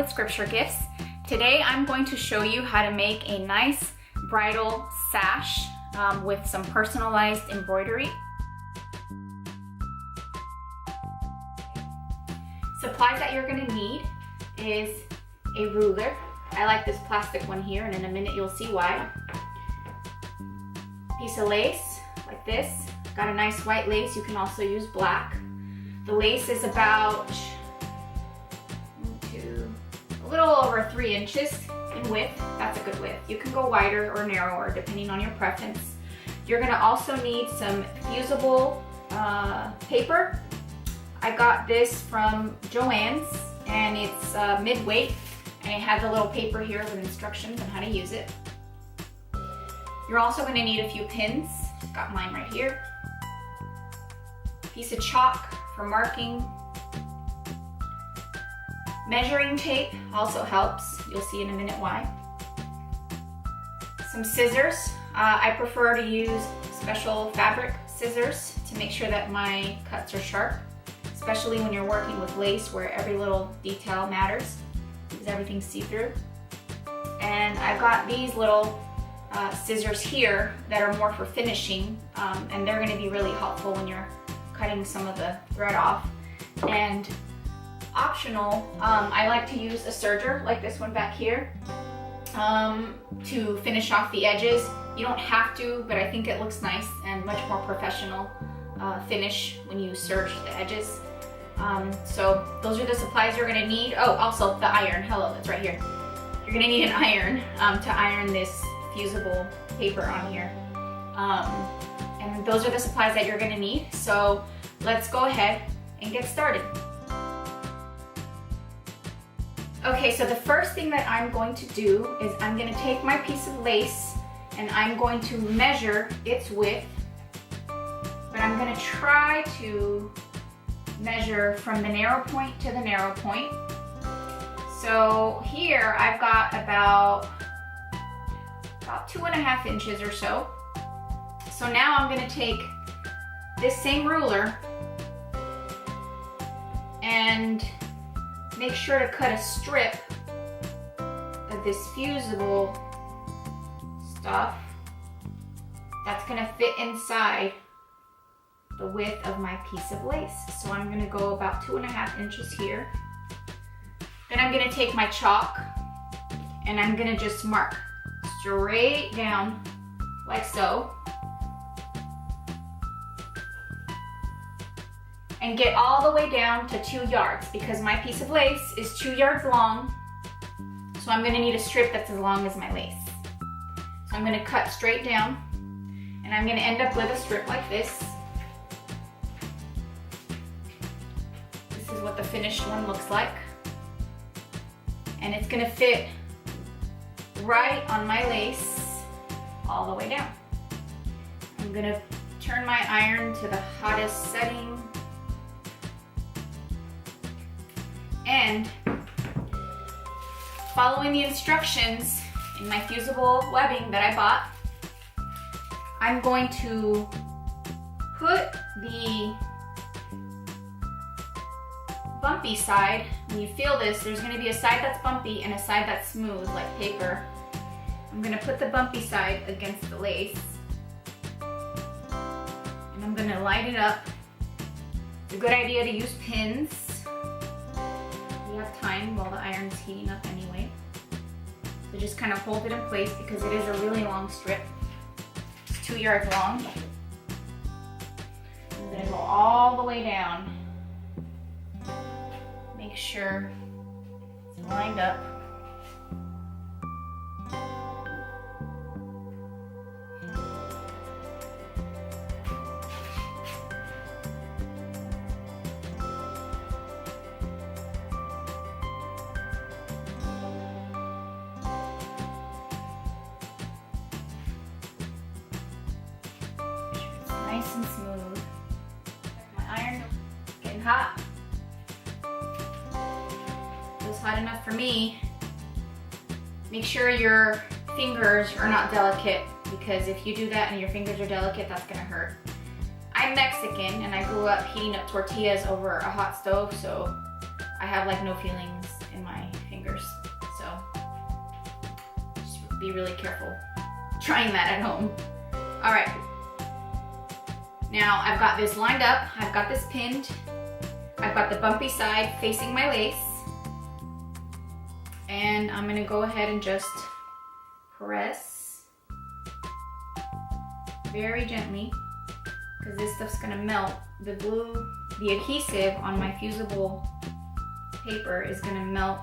with scripture gifts. Today I'm going to show you how to make a nice bridal sash with some personalized embroidery. Supplies that you're going to need is a ruler. I like this plastic one here, and in a minute you'll see why. Piece of lace like this. Got a nice white lace. You can also use black. The lace is about a little over 3 inches in width. That's a good width. You can go wider or narrower depending on your preference. You're gonna also need some fusible paper. I got this from Joann's, and it's mid-weight, and it has a little paper here with instructions on how to use it. You're also gonna need a few pins. Got mine right here. Piece of chalk for marking. Measuring tape also helps. You'll see in a minute why. Some scissors. I prefer to use special fabric scissors to make sure that my cuts are sharp, especially when you're working with lace where every little detail matters because everything's see-through. And I've got these little scissors here that are more for finishing, and they're going to be really helpful when you're cutting some of the thread off. And optional, I like to use a serger like this one back here to finish off the edges. You don't have to, but I think it looks nice and much more professional finish when you serge the edges. So those are the supplies you're gonna need. Oh, also the iron. Hello, it's right here. You're gonna need an iron to iron this fusible paper on here. And those are the supplies that you're gonna need. So let's go ahead and get started. Okay, so the first thing that I'm going to do is I'm going to take my piece of lace and I'm going to measure its width, but I'm going to try to measure from the narrow point to the narrow point. So here I've got about 2.5 inches or so. So now I'm going to take this same ruler and make sure to cut a strip of this fusible stuff that's gonna fit inside the width of my piece of lace. So I'm gonna go about 2.5 inches here. Then I'm gonna take my chalk and I'm gonna just mark straight down like so. And get all the way down to 2 yards because my piece of lace is 2 yards long. So I'm gonna need a strip that's as long as my lace. So I'm gonna cut straight down and I'm gonna end up with a strip like this. This is what the finished one looks like. And it's gonna fit right on my lace all the way down. I'm gonna turn my iron to the hottest setting. And following the instructions in my fusible webbing that I bought, I'm going to put the bumpy side. When you feel this, there's going to be a side that's bumpy and a side that's smooth like paper. I'm going to put the bumpy side against the lace and I'm going to line it up. It's a good idea to use pins. You have time while the iron's heating up anyway. So just kind of hold it in place because it is a really long strip. It's 2 yards long. I'm gonna go all the way down. Make sure it's lined up. Nice and smooth. My iron getting hot. Feels hot enough for me. Make sure your fingers are not delicate because if you do that and your fingers are delicate, that's gonna hurt. I'm Mexican and I grew up heating up tortillas over a hot stove, so I have like no feelings in my fingers. be really careful trying that at home. All right. Now I've got this lined up, I've got this pinned, I've got the bumpy side facing my lace, and I'm gonna go ahead and just press very gently, because this stuff's gonna melt. The glue, the adhesive on my fusible paper is gonna melt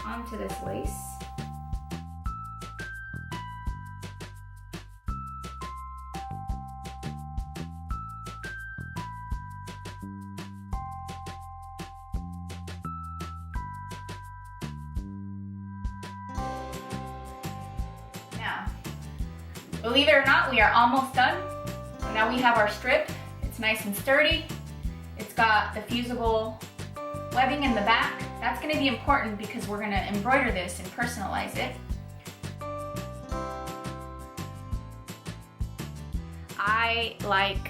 onto this lace. Now, believe it or not, we are almost done. So now we have our strip. It's nice and sturdy. It's got the fusible webbing in the back. That's going to be important because we're going to embroider this and personalize it. I like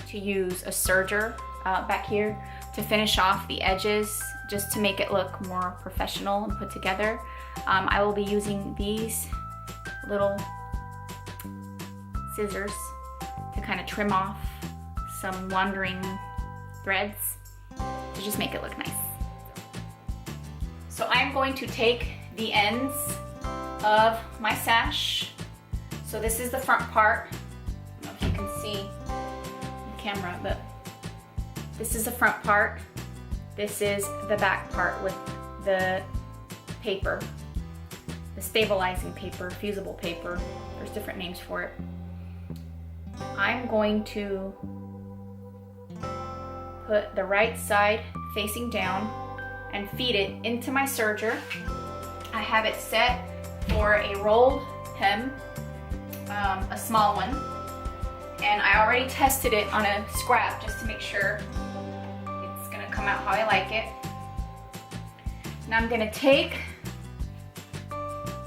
to use a serger back here to finish off the edges, just to make it look more professional and put together. I will be using these little scissors to kind of trim off some wandering threads to just make it look nice. So I'm going to take the ends of my sash. So this is the front part. I don't know if you can see the camera, but this is the front part. This is the back part with the paper, the stabilizing paper, fusible paper. There's different names for it. I'm going to put the right side facing down and feed it into my serger. I have it set for a rolled hem, a small one, and I already tested it on a scrap just to make sure it's gonna come out how I like it. Now I'm gonna take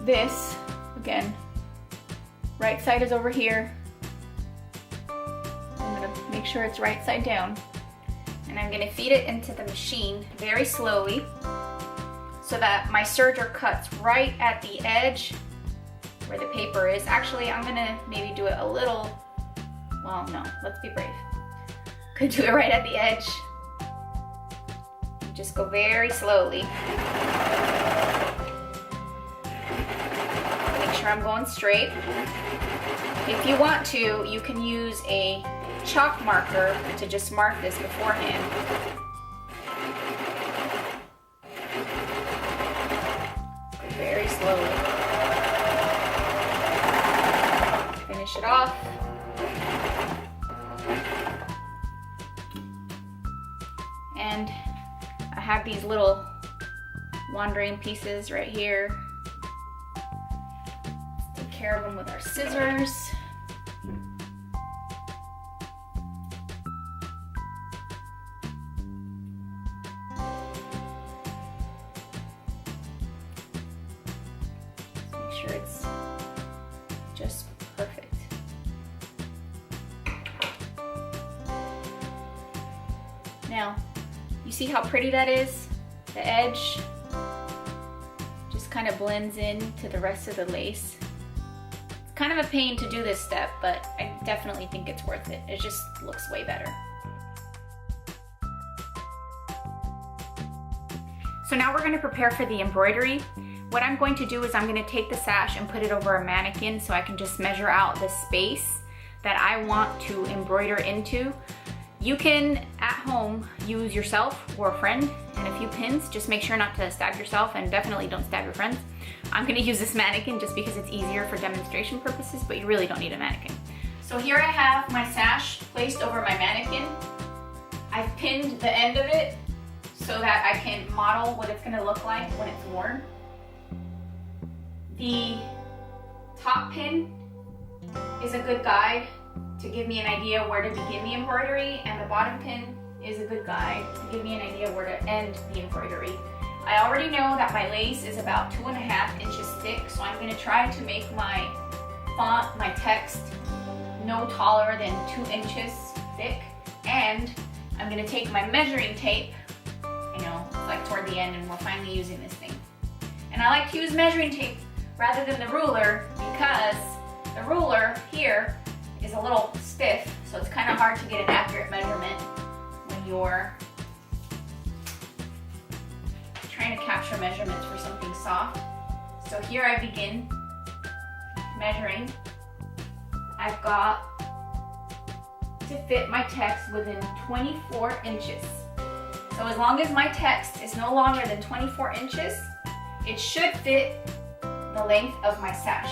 this, again, right side is over here. I'm gonna make sure it's right side down. And I'm gonna feed it into the machine very slowly so that my serger cuts right at the edge where the paper is. Actually, I'm gonna maybe do it a little, well, no, let's be brave. Could do it right at the edge. Just go very slowly. Make sure I'm going straight. If you want to, you can use a chalk marker to just mark this beforehand. Go very slowly. Finish it off. And I have these little wandering pieces right here. Let's take care of them with our scissors. It's just perfect. Now, you see how pretty that is? The edge just kind of blends in to the rest of the lace. It's kind of a pain to do this step, but I definitely think it's worth it. It just looks way better. So now we're going to prepare for the embroidery. What I'm going to do is I'm going to take the sash and put it over a mannequin so I can just measure out the space that I want to embroider into. You can, at home, use yourself or a friend and a few pins. Just make sure not to stab yourself, and definitely don't stab your friends. I'm going to use this mannequin just because it's easier for demonstration purposes, but you really don't need a mannequin. So here I have my sash placed over my mannequin. I've pinned the end of it so that I can model what it's going to look like when it's worn. The top pin is a good guide to give me an idea where to begin the embroidery, and the bottom pin is a good guide to give me an idea where to end the embroidery. I already know that my lace is about 2.5 inches thick, so I'm going to try to make my font, my text, no taller than 2 inches thick, and I'm going to take my measuring tape, you know, like toward the end, and we're finally using this thing. And I like to use measuring tape rather than the ruler, because the ruler here is a little stiff, so it's kind of hard to get an accurate measurement when you're trying to capture measurements for something soft. So here I begin measuring. I've got to fit my text within 24 inches. So as long as my text is no longer than 24 inches, it should fit the length of my sash.